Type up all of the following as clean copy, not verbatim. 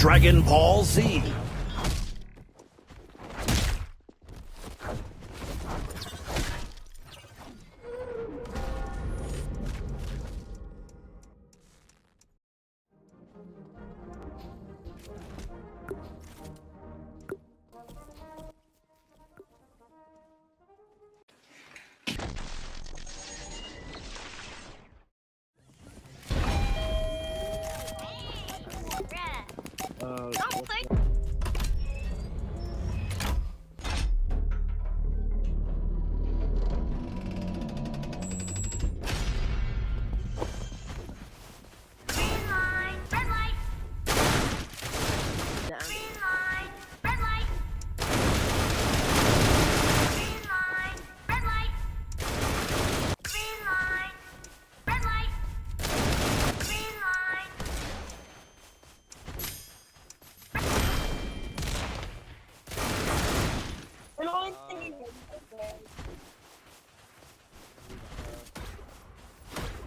Dragon Ball Z.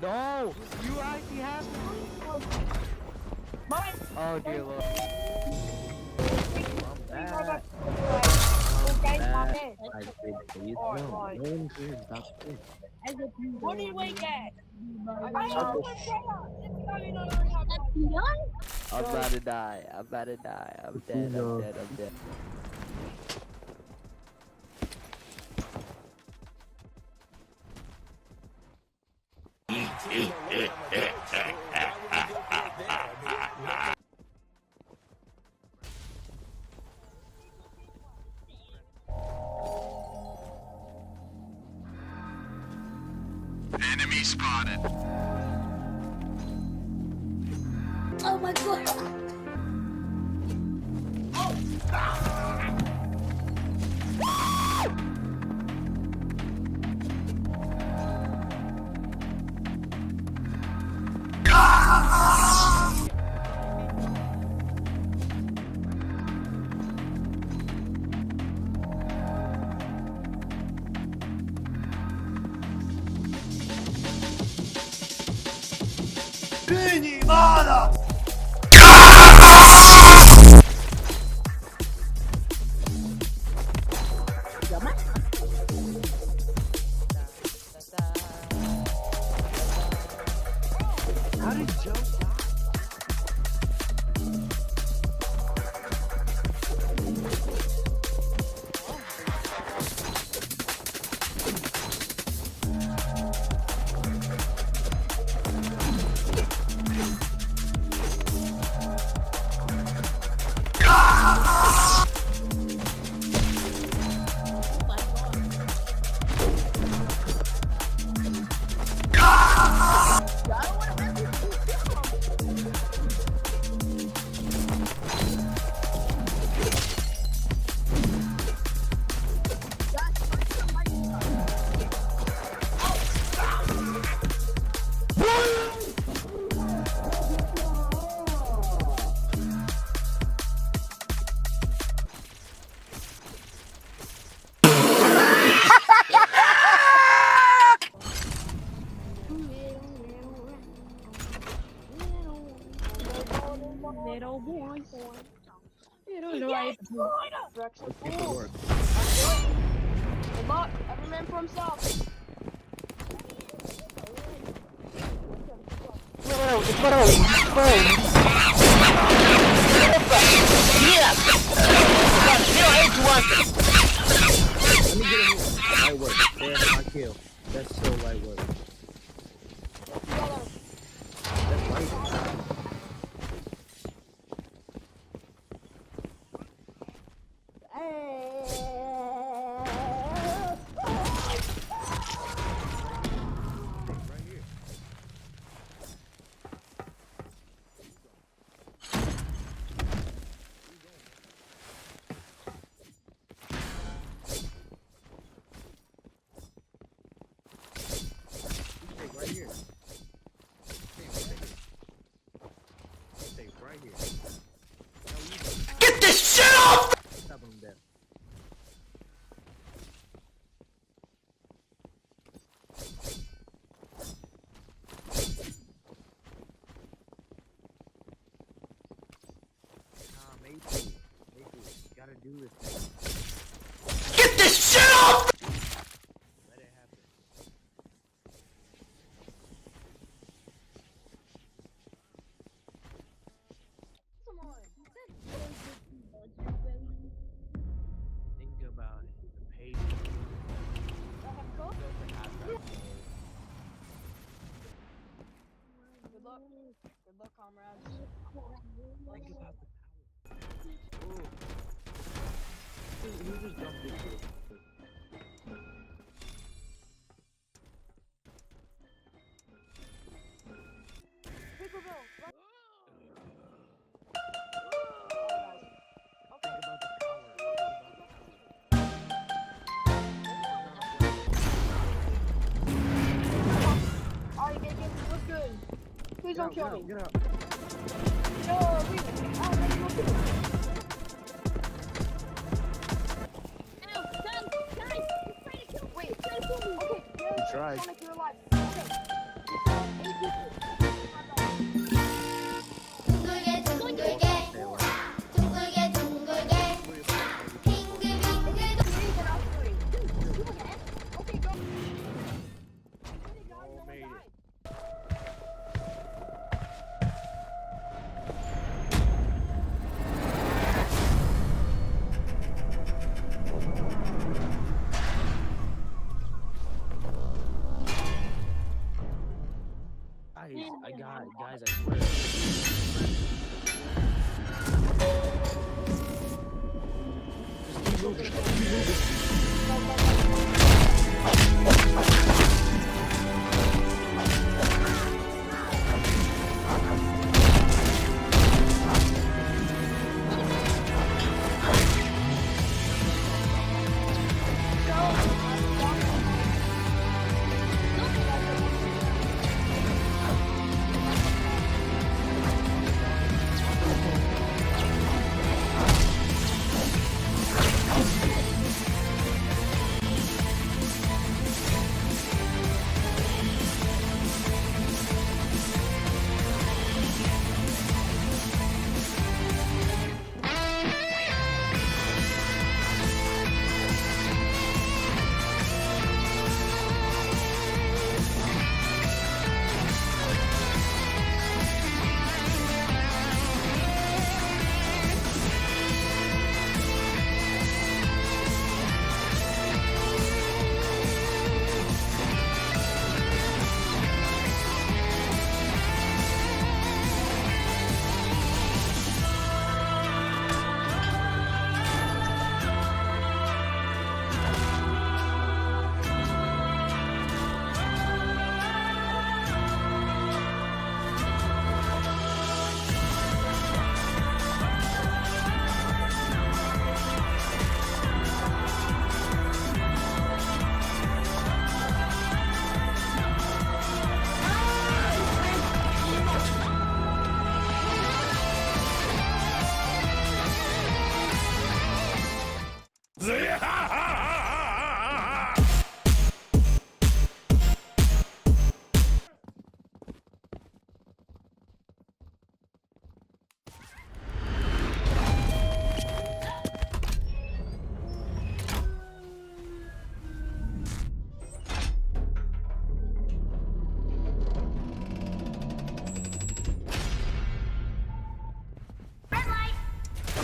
No! You actually have to. Oh dear Lord. What do you wake at? I'm about to die. I'm about to die. I'm dead. I'm dead. I'm dead. Enemy spotted. Oh my god! How did Joe die? Little boy. Little boy. Good luck. Every man for himself. Light work. They have my kill. That's so light work. That's light work. gotta do this. Get this shit off! Let it happen. Come on. Think about it. The page. Go. Go for half-time. Good luck. Good luck, comrades. Think about the power. Ooh. Who just jumped into it? Pickleville. Right. Think about the power. Alright, get what's good? Please don't kill me. Get out. No, leave it. Oh, let me go kill him. Ow, Dad, guys, he's trying to kill me. Wait, he's trying to kill me. Okay, yeah, tried. Sonic, you're alive. Okay. 8 people. 둥글게 둥글게 둥글게 둥글게 빙글빙글 Okay, go. All made it. Guys, I swear. Just keep moving. Keep moving.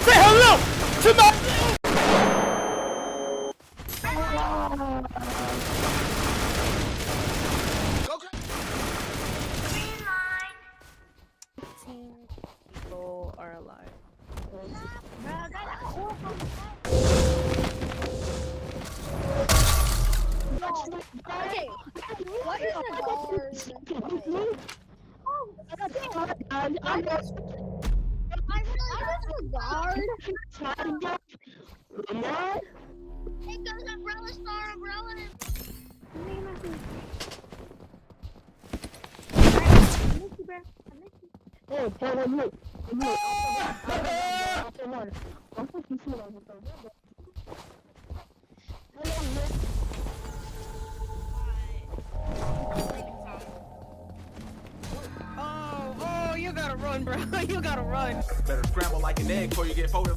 Say hello to my... People are alive. Okay, what is a guard? It goes umbrella star umbrella. Oh, you gotta run, bro. You gotta run. Better scramble like an egg before you get folded.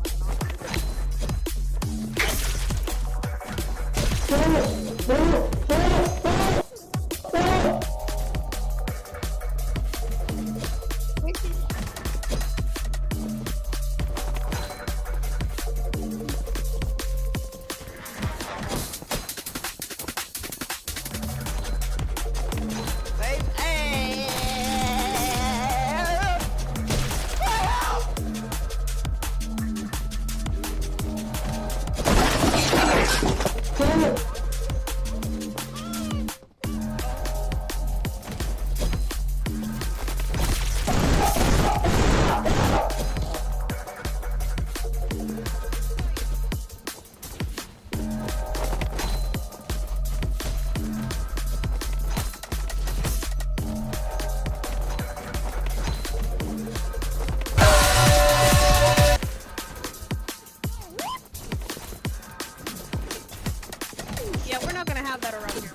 Yeah, we're not gonna have that around here.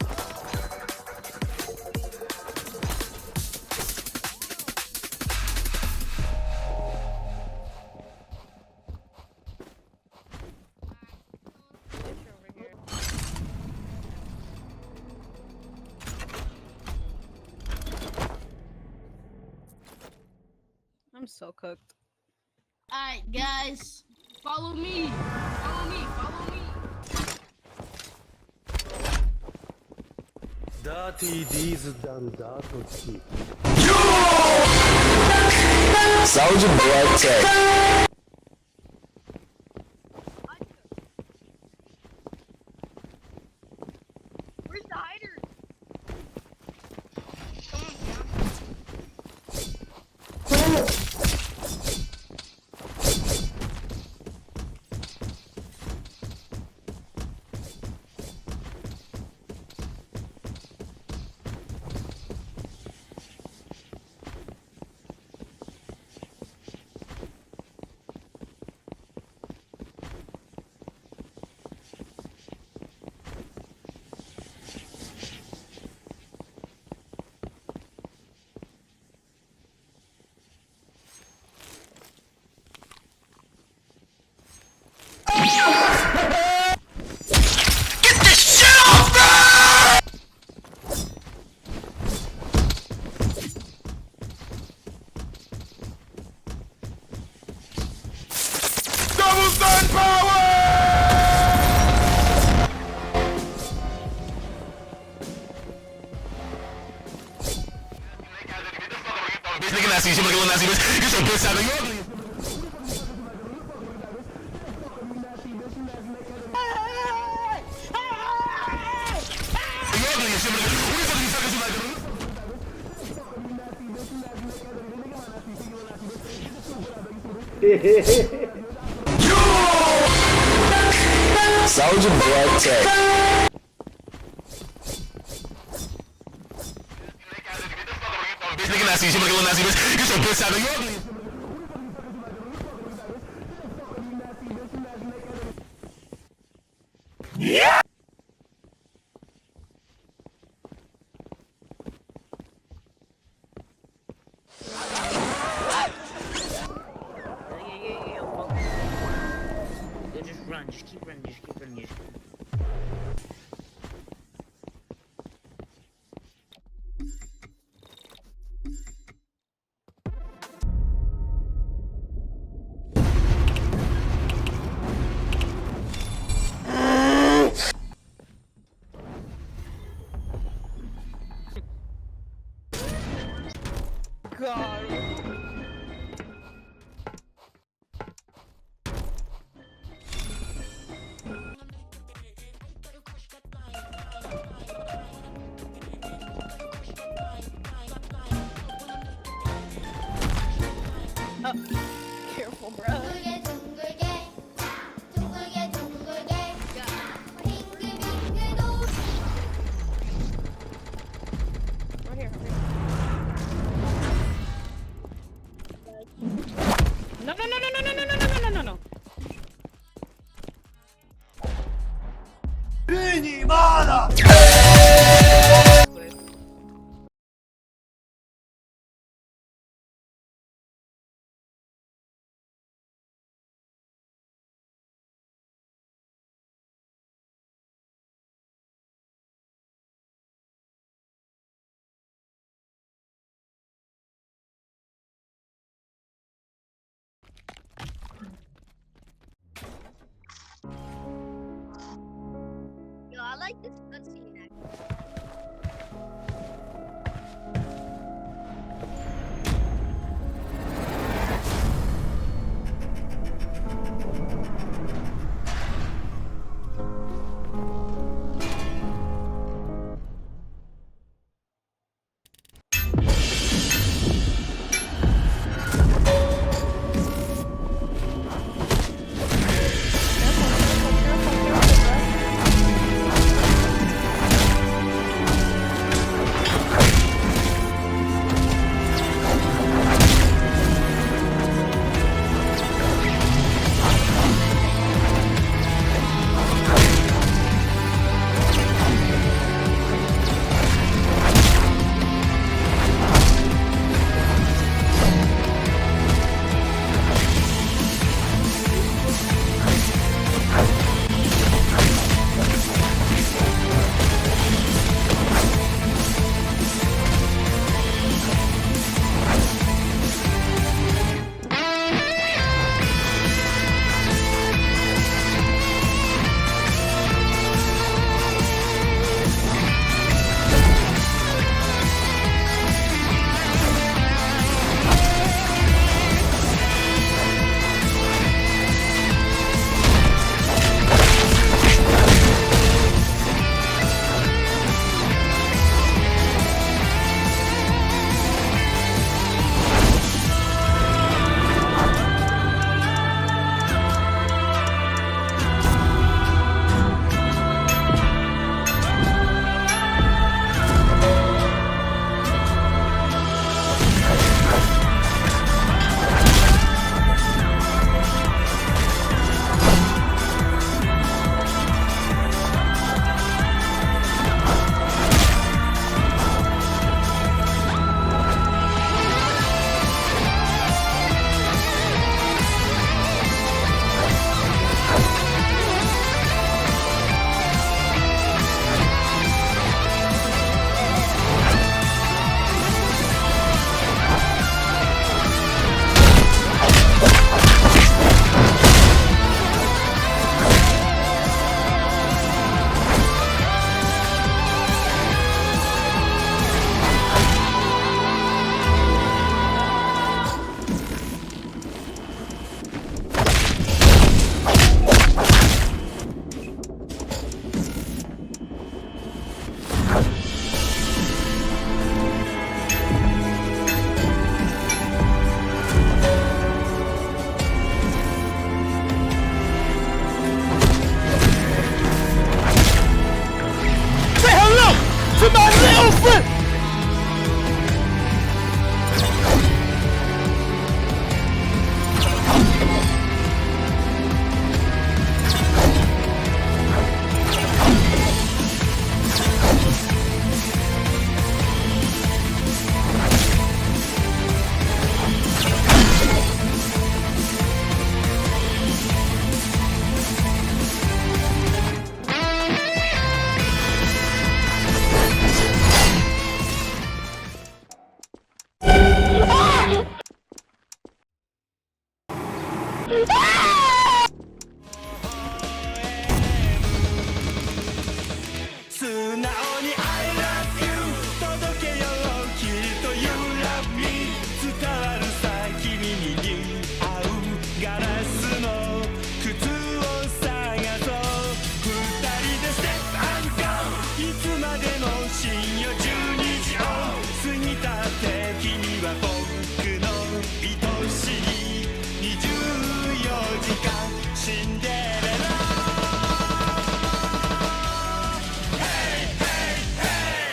I'm so cooked. Alright, guys. Follow me. Follow me. Follow me. Dirty D's done dirty. Soldier Boy Tech. Where's the hider? Double sun power! Bitch, nigga nasty, she make a little nasty bitch. Get your bitch out of here. Soldier Boy Tech. Bitch, nigga nasty, she make a little nasty bitch. Get your bitch out of here. Yeah! Just run, just keep running, just keep running, just keep running. God. Careful, bro. 둥글게 둥글게 둥글게 둥글게 빙글빙글 돌 Right here. No, no, no, no, no, no, no, no, no, no, no, no. like this cutscene actually.